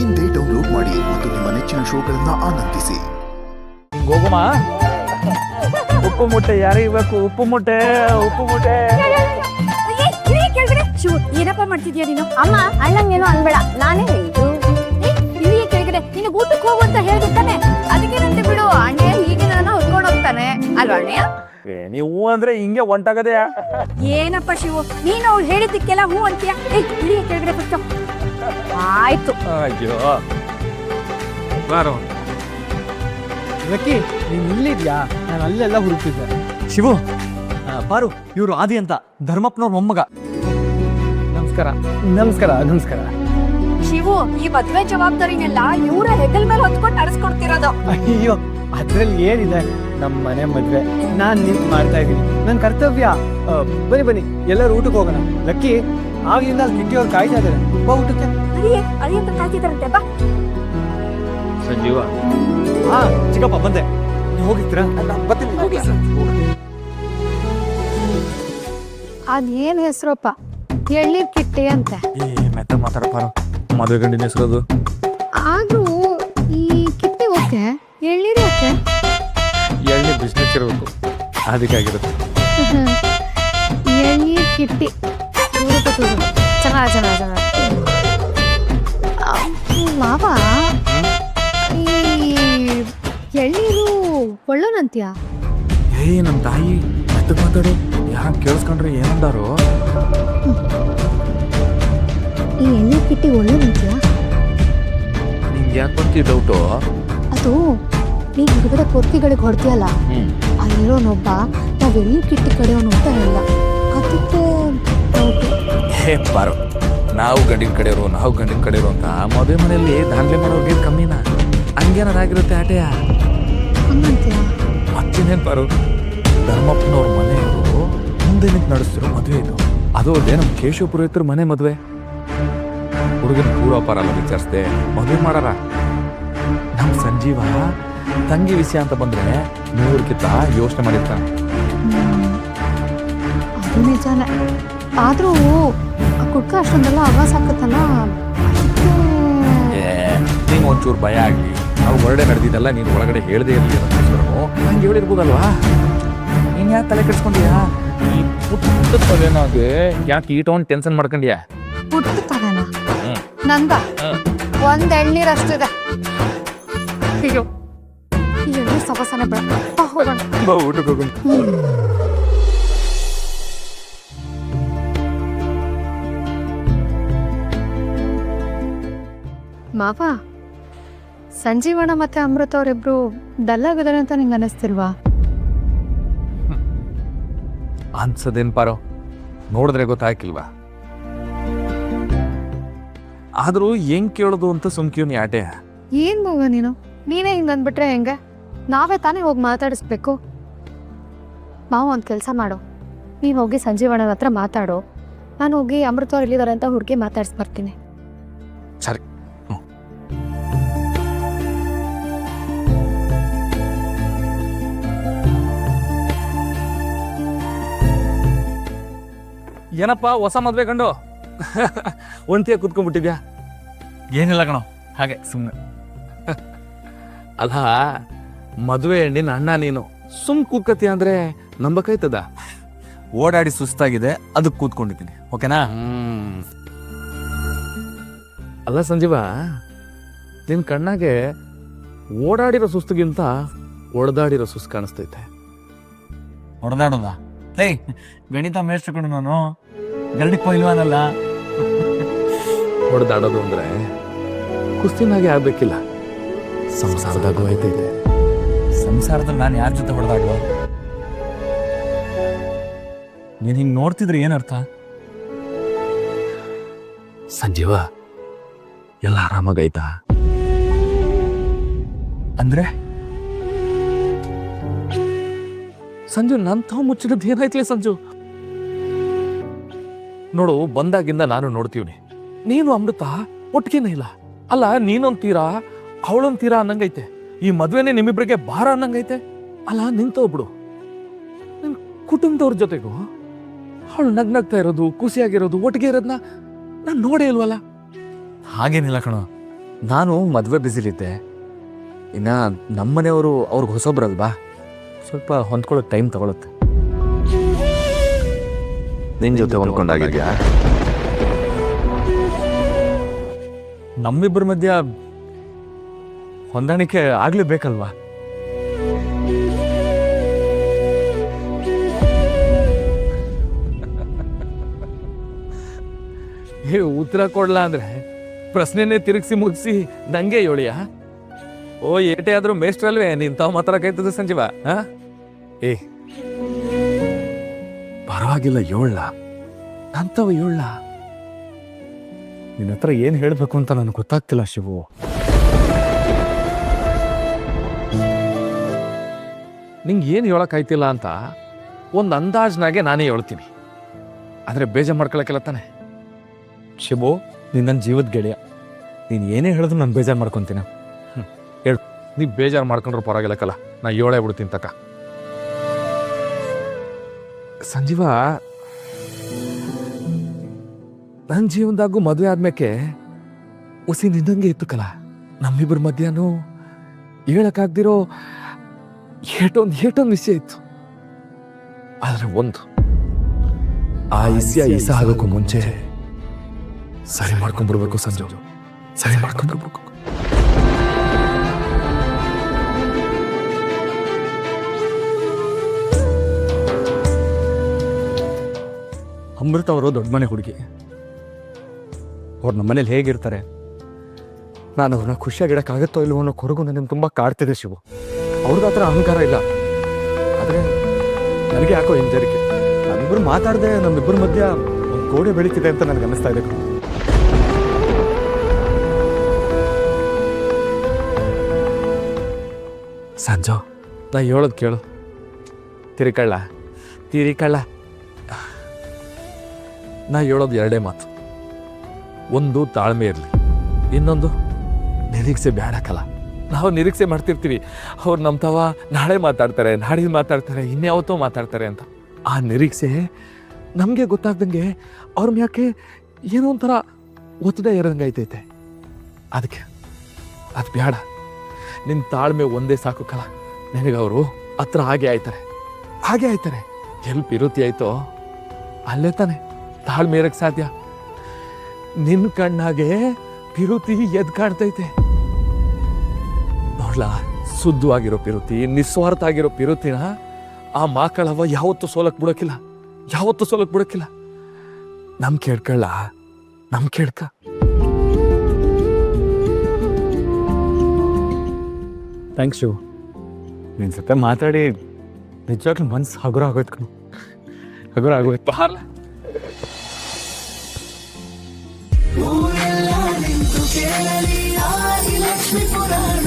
ಇಂದೇ ಡೌನ್ಲೋಡ್ ಮಾಡಿ ಮತ್ತು ನಿಮ್ಮ ನೆಚ್ಚಿನ ಶೋಗಳನ್ನ ಆನಂದಿಸಿ. ಗೋಗುಮ ಉಪ್ಪು ಮುಟ್ಟೆ ಯಾರಿಗೆ ಬೇಕು? ಉಪ್ಪು ಮುಟ್ಟೆ ಶಿವು, ಏನಪ್ಪ ಮಾಡ್ತಿದ್ಯಾ ನೀನು? ಅಮ್ಮ ಅಣ್ಣಂಗೇನೋ ಅನ್ಬೇಡ, ನಾನೇ ಹೇಳಿದ್ದು. ಇಳಿಯ ಕೆಳಗಡೆ ನಿನಗೆ ಊಟಕ್ಕೆ ಹೋಗು ಅಂತ ಹೇಳ್ಬಿಡ್ತಾನೆ. ಅದಕ್ಕೇನಂತೆ ಬಿಡು, ಅಣ್ಣ ಹೀಗೆ ನನ್ನ ಹೊತ್ಕೊಂಡು ಹೋಗ್ತಾನೆ ಅಲ್ವಾ ಅಣ್ಣಯ್ಯ? ನೀವು ಅಂದ್ರೆ ಹಿಂಗೆ ಒಂಟಾಗದೆ. ಏನಪ್ಪ ಶಿವು, ನೀನು ಅವ್ಳು ಹೇಳಿದ್ದಕ್ಕೆಲ್ಲ ಹೂ ಅಂತೀಯ? ಇಳಿಯ ಕೆಳಗಡೆ ಬಿಟ್ಟು. ಆಯ್ತು. ಅಯ್ಯೋ ಬಾರೋ ಲಕ್ಕಿ, ನೀನ್ ಇಲ್ಲಿದ್ಯಾ? ನಾನು ಅಲ್ಲೆಲ್ಲ ಹುಡುಕ್ತಿದ್ದೆ. ಶಿವು, ಪಾರು, ಇವರು ಆದಿ ಅಂತ ಧರ್ಮಪ್ಪನವ್ರ ಮೊಮ್ಮಗ. ನಮಸ್ಕಾರ. ನಮಸ್ಕಾರ ನಮಸ್ಕಾರ. ಶಿವು, ಈ ಮದ್ವೆ ಜವಾಬ್ದಾರಿನೆಲ್ಲ ಇವರ ಹೆಗಲ್ ಮೇಲೆ ಹೊತ್ಕೊಂಡು ನಡೆಸ್ಕೊಡ್ತಿರೋದು. ಅಯ್ಯೋ, ಅದ್ರಲ್ಲಿ ಏನಿದೆ, ನಮ್ಮ ಮನೆ ಮದ್ವೆ ನಾನ್ ನಿಂತು ಮಾಡ್ತಾ ಇದ್ದೀನಿ, ನನ್ನ ಕರ್ತವ್ಯ. ಬನ್ನಿ ಬನ್ನಿ, ಎಲ್ಲರೂ ಊಟಕ್ಕೆ ಹೋಗೋಣ. ಲಕ್ಕಿ, ಆಗ್ಲಿಂದ ಅಲ್ಲಿ ಕಿಟ್ಟಿ ಅವ್ರು ಕಾಯ್ತಾ ಇದ್ದಾರೆ. ಬಾ ಊಟಕ್ಕೆ. ಅಳಿ ಅಂತ ಕಾಯ್ತಿದಾರಂತೆ, ಬಾ. ಸಂಜೀವ. ಹಾ ಚಿಕ್ಕಪ್ಪ, ಬಂದೆ. ನೀವು ಹೋಗಿರ್ತೀರಾ? ಅದೇನ್ ಹೆಸರಪ್ಪ? ಎಳ್ನೀರ್ ಕಿಟ್ಟಿ ಅಂತೆ. ಮೆತ್ತ ಮಾತಾಡ ಪಾರು, ಮದುವೆ ಗಂಡಿನ ಹೆಸರದು. ಆದ್ರೂ ಈ ಕಿಟ್ಟಿ ಓಕೆ, ಎಳ್ನೀರು ಯಾಕೆ? ಎಳ್ನೀರು ಬಿಸ್ನೆಸ್ ಇರಬೇಕು, ಅದಕ್ಕಾಗಿರುತ್ತೆ. ಎಳ್ನೀರ್ ಕಿಟ್ಟಿ ಚೆನ್ನಾಗ ಮಾವ, ಈ ಎಳ್ನೀರು ಒಳ್ಳೋನಂತ್ಯ? ನಮ್ಮ ತಾಯಿ ಮೆತ್ತಗ್ ಮಾತಾಡು, ಯಾರು ಕೇಳಿಸ್ಕೊಂಡ್ರೆ ಏನಂದಾರು? ಈ ಎಳ್ನೀರ್ ಕಿಟ್ಟಿ ಒಳ್ಳೋನಂತ್ಯ? ನಿಂಗೆ ಯಾಕೆ ಬರ್ತೀವಿ ಡೌಟು? ಅದು ನೀ ಹುಡುಗರ ಕೊರ್ತಿಗಳಿಗೆ ಹೊಡ್ತೀಯಲ್ಲ, ಅಲ್ಲಿರೋನೊಬ್ಬ ನಾವ್ ಎಳ್ನೀರ್ ಕಿಟ್ಟಿ ಕಡೆಯವನು ಅಂತ ಹೇಳ, ಅದಕ್ಕೆ ಹೇ ಪಾರು, ನಾವು ಗಂಡಿನ ಕಡೆಯವರು ಅಂತ ಮದುವೆ ಮನೆಯಲ್ಲಿ ದಾಂಡ್ಲೆ ಮಾಡೋರ್ಗೆ ಕಮ್ಮಿನ? ಹಂಗೇನಾಗಿರುತ್ತೆ ಆಟೆಯ? ಹಂಗಂತೀಯ? ಮತ್ತಿನೇನು ಪಾರು, ಧರ್ಮಪ್ಪನವ್ರ ಮನೆಯವರು ಮುಂದೆ ನಿಂತು ನಡೆಸ್ತಿರೋ ಮದುವೆ ಇದು. ಅದು ಅದೇ ನಮ್ಮ ಕೇಶವ ಪುರೋಹಿತರ ಮನೆ ಮದುವೆ. ಹುಡುಗನ ಪೂರ್ವಾಪಾರ ಎಲ್ಲ ವಿಚಾರಿಸ್ದೆ ಮದುವೆ ಮಾಡಾರ. ನಮ್ಮ ಸಂಜೀವ ತಂಗಿ ವಿಷಯ ಅಂತ ಬಂದ್ರೆ 100ಕ್ಕಿಂತ ಯೋಚನೆ ಮಾಡಿರ್ತಾನೆ. ಅದು ನಿಜಾನೆ. ಆದ್ರೂ ಆ ಕುಡ್ಕ ಅಷ್ಟೊಂದೆಲ್ಲ ಆವಾಸ ಹಾಕತ್ತಲ್ಲ, ನಿಂಗೆ ಒಂಚೂರು ಭಯ ಆಗಲಿ, ನಾವು ಹೊರಗಡೆ ನಡೆದಿದ್ದೆಲ್ಲ ನೀನು ಒಳಗಡೆ ಹೇಳ್ದೇ ಇರಲಿ ಅನ್ನೋಸ್ಕರನು ಹಂಗೆ ಹೇಳಿರ್ಬೋದಲ್ವಾ? ನೀನು ಯಾಕೆ ತಲೆ ಕೆಡ್ಸ್ಕೊಂಡ್ಯಾ? ಈ ಪುಟ್ಟ ತಲೆನಾಗೆ ಯಾಕೆ ಈಟೊಂದು ಟೆನ್ಷನ್ ಮಾಡ್ಕೊಂಡ್ಯಾ? ಪುಟ್ಟ ತಲೆನ ನಂದ ಒಂದ್ ಎಳ್ನೀರ್ ಅಷ್ಟಿದೆ. ಅಯ್ಯೋ, ಈ ಎಳ್ನೀರ್ ಸವಸನೆ ಬೇಡ, ಹೋಗೋಣ. ಊಟಕ್ಕೆ ಹೋಗೋಣ. ಮಾವ, ಸಂಜೀವಣ್ಣ ಮತ್ತೆ ಅಮೃತ ಅವರಿಬ್ರು ಡಲ್ಲಾಗಿದ್ದಾರೆ ಅಂತ ನಿಂಗೆ ಅನಿಸ್ತಿಲ್ವಾ? ಅನ್ಸದೇನ್ ಪಾರೋ, ನೋಡಿದ್ರೆ ಗೊತ್ತಾಗಿಲ್ವಾ? ಆದ್ರೂ ಹೆಂಗ್ ಕೇಳೋದು ಅಂತ ಸುಮ್ಕಿವ್ನಿ ಆಟೆ. ಏನ್ ಮಗ ನೀನೇ ಹಿಂಗ ಅಂದ್ಬಿಟ್ರೆ ಹೆಂಗೆ? ನಾವೇ ತಾನೇ ಹೋಗಿ ಮಾತಾಡಿಸ್ಬೇಕು. ಮಾವ ಒಂದು ಕೆಲಸ ಮಾಡು, ನೀನು ಹೋಗಿ ಸಂಜೀವಣ್ಣನ ಹತ್ರ ಮಾತಾಡು, ನಾನು ಹೋಗಿ ಅಮೃತ ಅವ್ರು ಇಲ್ಲಿದ್ದಾರೆ ಅಂತ ಹುಡುಗಿ ಮಾತಾಡಿಸ್ಬರ್ತೀನಿ. ಸರಿ. ಏನಪ್ಪ ಹೊಸ ಮದ್ವೆ ಗಂಡು ಒಂತಿಯ ಕುತ್ಕೊಂಡ್ಬಿಟ್ಟಿದ್ಯಾ? ಏನಿಲ್ಲ ಕಣೋ, ಹಾಗೆ ಸುಮ್ಮನೆ. ಅಲ್ಲ, ಮದುವೆ ಹೆಣ್ಣಿನ ಅಣ್ಣ ನೀನು ಸುಮ್ ಕೂತ್ಕತಿ ಅಂದ್ರೆ ನಂಬಕೈತದ? ಓಡಾಡಿ ಸುಸ್ತಾಗಿದೆ, ಅದಕ್ಕೆ ಕೂತ್ಕೊಂಡಿದ್ದೀನಿ. ಓಕೆನಾ? ಅಲ್ಲ ಸಂಜೀವ, ನಿನ್ ಕಣ್ಣಾಗೆ ಓಡಾಡಿರೋ ಸುಸ್ತಿಗಿಂತ ಒಡೆದಾಡಿರೋ ಸುಸ್ತು ಕಾಣಿಸ್ತೈತೆ. ಹೊಡೆದಾಡೋದ? ಏಯ್, ಗಣಿತ ಮೇಷ್ಟ್ರು ನಾನು ಗರಡಿಗೆ ಪೈಲ್ವಾನಲ್ಲ. ಹೊಡೆದಾಡೋದು ಅಂದ್ರೆ ಕುಸ್ತಿನಾಗೆ ಆಗ್ಬೇಕಿಲ್ಲ, ಸಂಸಾರದಾಗೂ ಆಯ್ತೈತೆ. ಸಂಸಾರದಲ್ಲಿ ನಾನು ಯಾರ ಜೊತೆ ಹೊಡೆದಾಡುವ? ನೀನು ಹಿಂಗೆ ನೋಡ್ತಿದ್ರೆ ಏನರ್ಥ? ಸಂಜೀವ, ಎಲ್ಲ ಆರಾಮಾಗೈತಾ? ಅಂದ್ರೆ ಸಂಜು, ನಂತ ಮುಚ್ಚಿಡೋದು ಏನಾಯ್ತಲೇ ಸಂಜು? ನೋಡು, ಬಂದಾಗಿಂದ ನಾನು ನೋಡ್ತೀವಿ, ನೀನು ಅಮೃತ ಒಟ್ಟಿಗೆನೇ ಇಲ್ಲ. ಅಲ್ಲ, ನೀನೊಂತೀರಾ ಅವಳೊಂತೀರಾ ಅನ್ನಂಗೈತೆ. ಈ ಮದ್ವೆನೇ ನಿಮ್ಮಿಬ್ರಿಗೆ ಭಾರ ಅನ್ನಂಗೈತೆ. ಅಲ್ಲ, ನಿಂತೋಗ್ಬಿಡು, ನಿನ್ ಕುಟುಂಬದವ್ರ ಜೊತೆಗೂ ಅವಳು ನಗ್ನಗ್ತಾ ಇರೋದು, ಖುಷಿಯಾಗಿರೋದು, ಒಟ್ಟಿಗೆ ಇರೋದನ್ನ ನಾನು ನೋಡೇ ಇಲ್ವಲ್ಲ? ಹಾಗೇನಿಲ್ಲ ಕಣೋ, ನಾನು ಮದುವೆ ಬ್ಯುಸಿಲಿದ್ದೆ. ಇನ್ನು ನಮ್ಮನೆಯವರು ಅವ್ರಿಗೆ ಹೊಸೊಬ್ರಲ್ವಾ, ಸ್ವಲ್ಪ ಹೊಂದ್ಕೊಳ್ಳೋಕೆ ಟೈಮ್ ತಗೊಳುತ್ತೆ. ನಿನ್ ಜೊತೆ ಹೊಂದ್ಕೊಂಡಾಗಿದ್ಯಾ? ನಮ್ಮಿಬ್ಬರ ಮಧ್ಯ ಹೊಂದಾಣಿಕೆ ಆಗ್ಲೇಬೇಕಲ್ವಾ? ಉತ್ತರ ಕೊಡ್ಲಾ ಅಂದ್ರೆ ಪ್ರಶ್ನೆನೇ ತಿರುಗಿಸಿ ಮುಗಿಸಿ ನಂಗೆ ಯೋಳಿಯ. ಓ ಏಟೆ ಆದ್ರೂ ಮೇಷ್ಟ್ರಲ್ವೇ ನೀನ್ ತಾವ್ ಮಾತಾಡಕೈತದ ಸಂಜೀವ. ಏ ಪರವಾಗಿಲ್ಲ, ಯೋಳ್ಳ ಅಂತವ ಯೋಳ್ಳ. ನಿನ್ನ ಹತ್ರ ಏನ್ ಹೇಳ್ಬೇಕು ಅಂತ ನನಗೆ ಗೊತ್ತಾಗ್ತಿಲ್ಲ ಶಿವು. ನಿಂಗೆ ಏನು ಹೇಳಕ್ಕಾಯ್ತಿಲ್ಲ ಅಂತ ಒಂದು ಅಂದಾಜ್ನಾಗೆ ನಾನೇ ಹೇಳ್ತೀನಿ, ಆದರೆ ಬೇಜಾರು ಮಾಡ್ಕೊಳಕ್ಕೆಲ್ಲ ತಾನೆ. ಶಿವು, ನೀನು ನನ್ನ ಜೀವದ ಗೆಳೆಯ, ನೀನು ಏನೇ ಹೇಳಿದ್ರು ನಾನು ಬೇಜಾರು ಮಾಡ್ಕೊತೀನಿ. ಹೇಳು, ನೀ ಬೇಜಾರು ಮಾಡ್ಕೊಂಡ್ರು ಪರವಾಗಿಲ್ಲಕ್ಕಲ್ಲ, ನಾ ಹೇಳೇ ಬಿಡ್ತೀನಿ ತಕ್ಕ. ಸಂಜೀವ, ನನ್ನ ಜೀವನದಾಗೂ ಮದುವೆ ಆದ್ಮೇಲೆ ಉಸಿ ನಿನ್ನಂಗೆ ಇತ್ತು ಕಲ. ನಮ್ಮಿಬ್ಬರ ಮಧ್ಯಾಹ್ನ ಹೇಳಕ್ಕಾಗ್ದಿರೋ ಏಟೊಂದು ವಿಷಯ ಇತ್ತು. ಆದ್ರೆ ಒಂದು, ಆ ಇಸ ಆಗೋಕ್ಕೂ ಮುಂಚೆ ಸರಿ ಮಾಡ್ಕೊಂಡ್ಬಿಡ್ಬೇಕು ಸಂಜು, ಸರಿ ಮಾಡ್ಕೊಂಡ್ಬಿಡ್ಬೇಕು. ಅಮೃತ ಅವರು ದೊಡ್ಡ ಮನೆ ಹುಡುಗಿ, ಅವ್ರು ನಮ್ಮ ಮನೇಲಿ ಹೇಗಿರ್ತಾರೆ, ನಾನು ಅವ್ರನ್ನ ಖುಷಿಯಾಗಿಡಕ್ಕಾಗತ್ತೋ ಇಲ್ವೋ ಅನ್ನೋ ಕೊರಗು ನನಗೆ ತುಂಬ ಕಾಡ್ತಿದೆ ಶಿವು. ಅವ್ರದ್ದು ಆ ಥರ ಅಹಂಕಾರ ಇಲ್ಲ, ಆದರೆ ನನಗೆ ಯಾಕೋ ಹಿಂಜರಿಕೆ. ನಮ್ಮಿಬ್ಬರು ಮಾತಾಡದೆ ನಮ್ಮಿಬ್ಬರ ಮಧ್ಯ ಒಂದು ಗೋಡೆ ಬೆಳೀತಿದೆ ಅಂತ ನನಗೆ ಅನ್ನಿಸ್ತಾ ಇದೆ. ಸಂಜು, ನಾ ಹೇಳೋದು ಕೇಳು. ತಿರಿಕಳ್ಳ ನಾ ಹೇಳೋದು ಎರಡೇ ಮಾತು. ಒಂದು, ತಾಳ್ಮೆ ಇರಲಿ. ಇನ್ನೊಂದು, ನಿರೀಕ್ಷೆ ಬೇಡಕ್ಕಲ್ಲ. ನಾವು ನಿರೀಕ್ಷೆ ಮಾಡ್ತಿರ್ತೀವಿ, ಅವ್ರು ನಮ್ಮ ತವ ನಾಳೆ ಮಾತಾಡ್ತಾರೆ, ನಾಡಿದ್ದು ಮಾತಾಡ್ತಾರೆ, ಇನ್ಯಾವತ್ತೋ ಮಾತಾಡ್ತಾರೆ ಅಂತ. ಆ ನಿರೀಕ್ಷೆ ನಮಗೆ ಗೊತ್ತಾಗ್ದಂಗೆ ಅವ್ರ ಯಾಕೆ ಏನೋ ಒಂಥರ ಒತ್ತಡ ಇರೋದಂಗೆ ಐತೈತೆ. ಅದಕ್ಕೆ ಅದು ಬೇಡ. ನಿನ್ನ ತಾಳ್ಮೆ ಒಂದೇ ಸಾಕು ಕಲ. ನನಗೆ ಅವರು ಹತ್ರ ಹಾಗೆ ಆಯ್ತಾರೆ. ಎಲ್ಲಿ ಪಿರುತಿ ಆಯ್ತೋ ಅಲ್ಲೇ ತಾನೆ ತಾಳ್ಮೆ ಇರಕ್ಕೆ ಸಾಧ್ಯ. ನಿನ್ನ ಕಣ್ಣಾಗೆ ಪಿರುತಿ ಎದ್ ಕಾಣ್ತೈತೆ ನೋಡ್ಲಾ. ಶುದ್ಧವಾಗಿರೋ ಪಿರುತಿ, ನಿಸ್ವಾರ್ಥ ಆಗಿರೋ ಪಿರುತಿನ ಆ ಮಾಕಳವ ಯಾವತ್ತೂ ಸೋಲಕ್ ಬಿಡೋಕಿಲ್ಲ. ನಮ್ ಕೇಳ್ಕೊಳ್ಳ, ನಮ್ ಕೇಳ್ಕ. ಥ್ಯಾಂಕ್ಸ್ ಶಿವ್, ನಿನ್ನ ಜೊತೆ ಮಾತಾಡಿ ನಿಜವಾಗ್ಲೂ ಮನ್ಸು ಹಗುರ ಆಗೋಯ್ತು ಕಣು, ಹಗುರ ಆಗೋಯ್ತು. ಬಾರ್ಲ ಊರೆಲ್ಲ ನಿಂತು ಕೇಳಲಿ ಆದಿಲಕ್ಷ್ಮಿ ಪುರಾಣ.